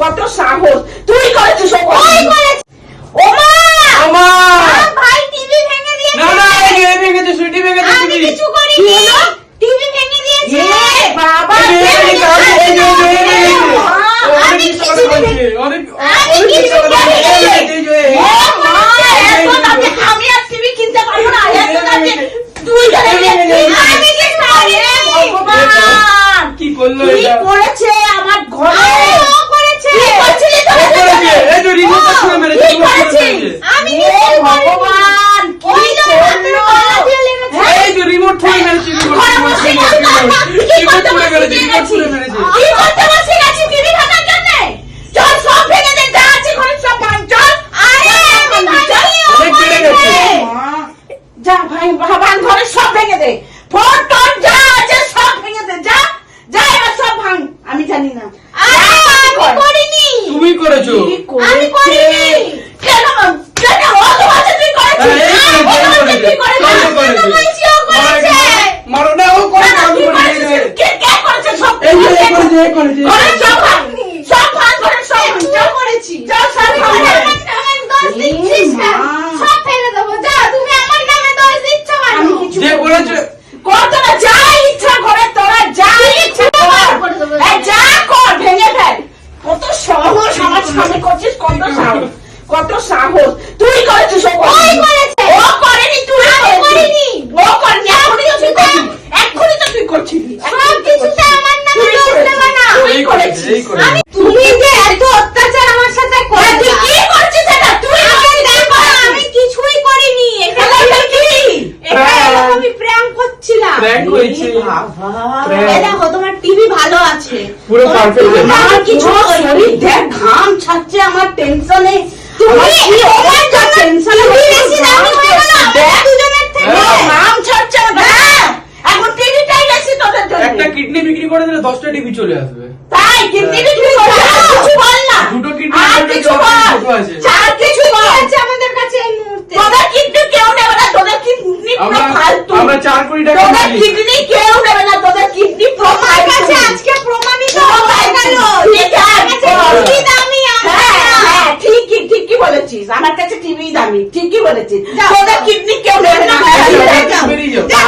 কত সাহস তুই করেছিস? ওই করেছিস। ওমা ওমা ভাই টিভি ভেঙে দিয়েছে। না না এই ভেঙেছে সুইটি ভেঙেছে আমি টিভি। কিছু করিনি। টিভি ভেঙে দিয়েছে। বাবা আমি কিছু করিনি। আমি আর টিভি কিনতে পারবো না। তুই ভগবান কি করলো কি এটা? করেছে আমার ঘরে? করেছে। কি করছিলি তোরা? এই যে রিমোটটা ছুঁড়ে মেরেছে। কি করেছিস? আমি ভগবান কি করলো? এই যে রিমোট ছুঁড়ে মেরেছে। ঘরে বসে গেছি তো আমরা। কি করতে বসে গেছি? কি করতে বসে গেছি টিভি ভাঙার জন্য? চল সব ভেঙে দে, যা আছে ঘরে সব ভাঙ। চল। আরে আমি ভাঙিনি। অনেক বেড়ে গেছে। যা ভাই ভাঙ, ঘরে সব ভেঙে দে। ফোন যা আছে সব ভেঙে দে। যা যা এবার সব ভাঙ। আমি জানি না। আমি করিনি। তুমি করেছো। আমি করিনি। কেন কেন ও তো বলছে তুই করেছিস। তুই করেছিস। মারো না ও করে না আমি করে কে করেছে সব? এই করেছে ঘরে সব ভাঙ। সব ভাঙ, ঘরে সব ভাঙ। যা করেছি। যা সব ভাঙ। সব ফেলে দেবো। যা তুমি আমার নামে দোষ দিচ্ছ কেন? আমি কিছু যে করেছে কত না, যা ইচ্ছা করে তোরা যা ইচ্ছা কর। এই যা কর, ভেঙে ফেল। কত সাহস আমার সামনে করছিস? কত সাহস, কত সাহস তুই করেছিস? ওই করেছে। ও করেনি, তুই করিনি। ও করেনি। এক্ষুনি তো তুই করছিলি। সব কিছুতে আমার নামে দোষ দেব না। তুই করেছিস। তুমি যে এত অত্যাচার আমার সাথে করে, তুই কি করছিস? এটা তুই আমি কিছুই করিনি। এটা কি? এটা আমি প্র্যাঙ্ক করছিলাম। প্র্যাঙ্ক হয়েছে। এই দেখো তোমার টিভি ভালো আছে, পুরো পারফেক্ট আছে। আমার কিছু শরীর দেখ ঘাম ছাড়ছে আমার টেনশনে। তুমি আমার যা টেনশনে বেশি দামি হয়ে গেল আমাদের দুজনের থেকে। ঘাম ছাড়ছে আমার। এখন টিভিটাই বেশি তোদের জন্য। একটা কিডনি বিক্রি করে দিলে 10টা টিভি চলে আসবে। তাই কিডনি বিক্রি করে কিছু বল না। দুটো কিডনি আর কিছু বল। আছে। আর কিছু বল আছে আমাদের কাছে এই মুহূর্তে। তোদের কিডনি কেউ নেবে না। তোদের কিডনি পুরো ফালতু। আমরা 4 কোটি টাকা তোদের দিই। কিডনি কেউ নেবে না। তোদের কিডনি পুরো আমার কাছে আজকে প্রমাণিত হয়ে গেল। ঠিক আছে, টিভি দামি আমার। হ্যাঁ ঠিকই বলেছিস। আমার কাছে টিভি দামি, ঠিকই বলেছিস। তোদের কিডনি কেউ নেবে না। বেরিয়ে যাও।